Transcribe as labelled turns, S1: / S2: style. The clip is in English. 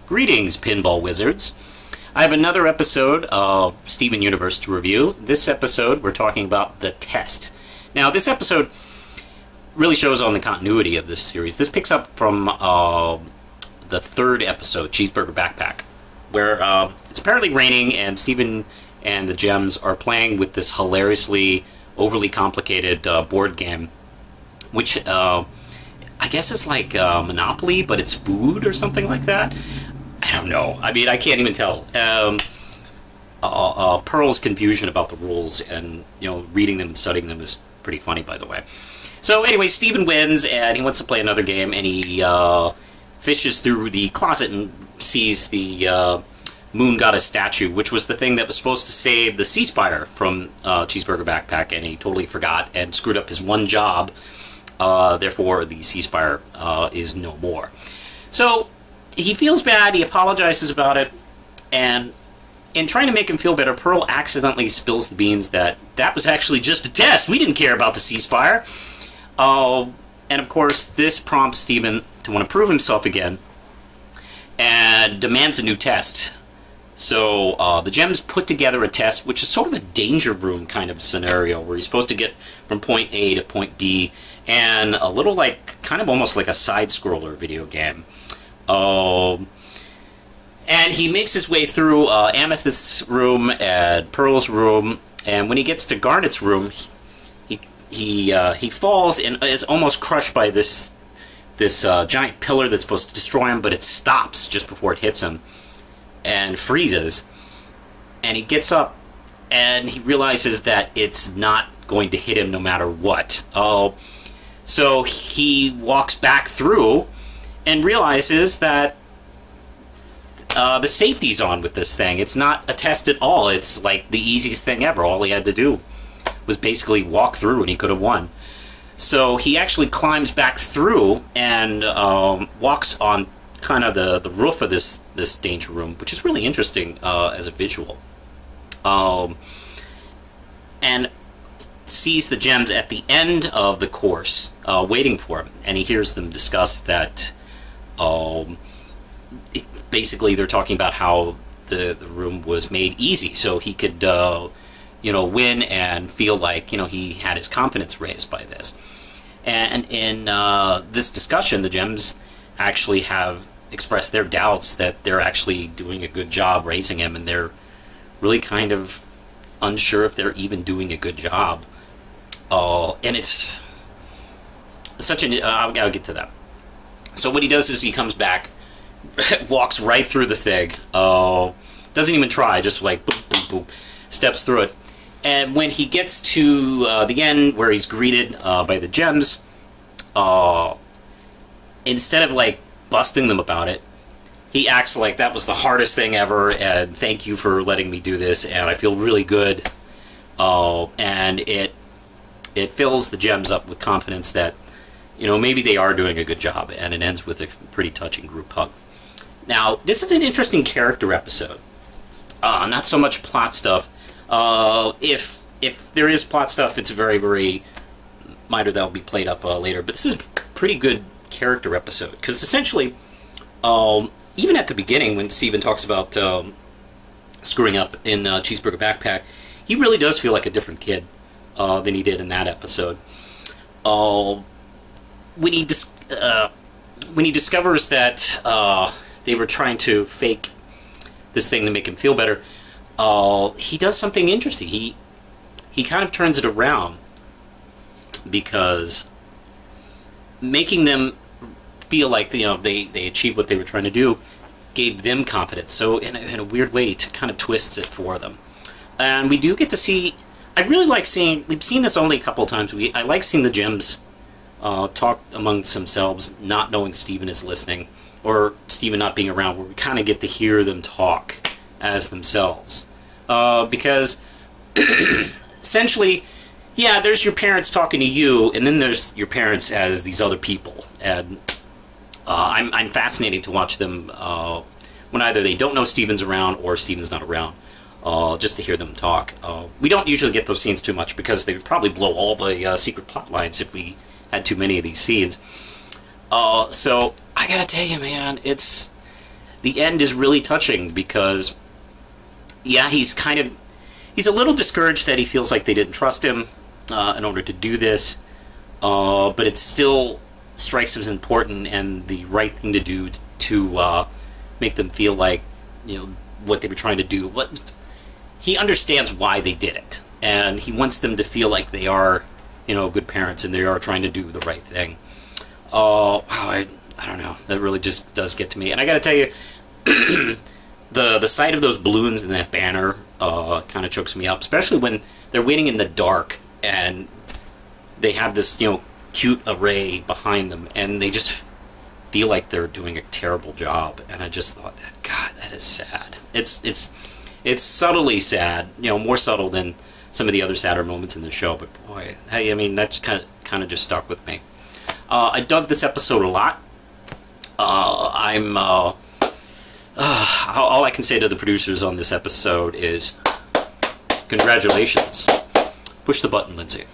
S1: Greetings, Pinball Wizards. I have another episode of Steven Universe to review. This episode, we're talking about The Test. Now, this episode really shows on the continuity of this series. This picks up from the third episode, Cheeseburger Backpack, where it's apparently raining and Steven and the Gems are playing with this hilariously overly complicated board game, which I guess is like Monopoly, but it's food or something like that. I don't know. I mean, I can't even tell. Pearl's confusion about the rules and, reading them and studying them is pretty funny, by the way. So anyway, Steven wins, and he wants to play another game, and he fishes through the closet and sees the Moon Goddess statue, which was the thing that was supposed to save the Sea Spire from Cheeseburger Backpack, and he totally forgot and screwed up his one job. Therefore, the Sea Spire is no more. So he feels bad, he apologizes about it, and in trying to make him feel better, Pearl accidentally spills the beans that was actually just a test. We didn't care about the Sea Spire. And of course, this prompts Steven to want to prove himself again and demands a new test. So the Gems put together a test, which is sort of a danger room kind of scenario, where he's supposed to get from point A to point B, and a little like, kind of almost like a side-scroller video game. And he makes his way through Amethyst's room and Pearl's room, and when he gets to Garnet's room, he falls and is almost crushed by this giant pillar that's supposed to destroy him, but it stops just before it hits him and freezes. And he gets up and he realizes that it's not going to hit him no matter what. So he walks back through and realizes that the safety's on with this thing. It's not a test at all. It's like the easiest thing ever. All he had to do was basically walk through and he could have won. So he actually climbs back through and walks on kind of the roof of this danger room, which is really interesting as a visual. And sees the Gems at the end of the course waiting for him, and he hears them discuss that basically they're talking about how the room was made easy so he could win and feel like he had his confidence raised by this. And in this discussion, the Gems actually have expressed their doubts that they're actually doing a good job raising him, and they're really kind of unsure if they're even doing a good job. And it's such an... I'll get to that. So what he does is he comes back, walks right through the thing, doesn't even try, just like boop, boop, boop, steps through it. And when he gets to the end where he's greeted by the Gems, instead of like busting them about it, he acts like that was the hardest thing ever, and thank you for letting me do this, and I feel really good. And it fills the Gems up with confidence that maybe they are doing a good job, and it ends with a pretty touching group hug. Now, this is an interesting character episode. Not so much plot stuff. If there is plot stuff, it's very, very minor. That'll be played up later. But this is a pretty good character episode, because essentially, even at the beginning when Steven talks about screwing up in Cheeseburger Backpack, he really does feel like a different kid than he did in that episode. When he discovers that they were trying to fake this thing to make him feel better, he does something interesting. He kind of turns it around, because making them feel like they achieved what they were trying to do gave them confidence. So in a weird way, it kind of twists it for them. And we do get to see... I really like seeing... We've seen this only a couple of times. I like seeing the Gems talk amongst themselves, not knowing Steven is listening, or Steven not being around, where we kind of get to hear them talk as themselves. Because essentially, yeah, there's your parents talking to you, and then there's your parents as these other people. And I'm fascinated to watch them when either they don't know Steven's around or Steven's not around. Just to hear them talk. We don't usually get those scenes too much, because they would probably blow all the secret plot lines if we had too many of these scenes. So I gotta tell you, man, it's the end is really touching because, yeah, he's a little discouraged that he feels like they didn't trust him in order to do this, but it still strikes him as important and the right thing to do to make them feel like, you know, what they were trying to do. He understands why they did it, and he wants them to feel like they are, you know, good parents and they are trying to do the right thing. Wow, I don't know. That really just does get to me. And I gotta tell you, the sight of those balloons and that banner kind of chokes me up, especially when they're waiting in the dark and they have this, you know, cute array behind them, and they just feel like they're doing a terrible job. And I just thought that, God, that is sad. It's subtly sad, you know, more subtle than some of the other sadder moments in the show. But boy, hey, I mean, that's kind of just stuck with me. I dug this episode a lot. All I can say to the producers on this episode is, congratulations. Push the button, Lindsay.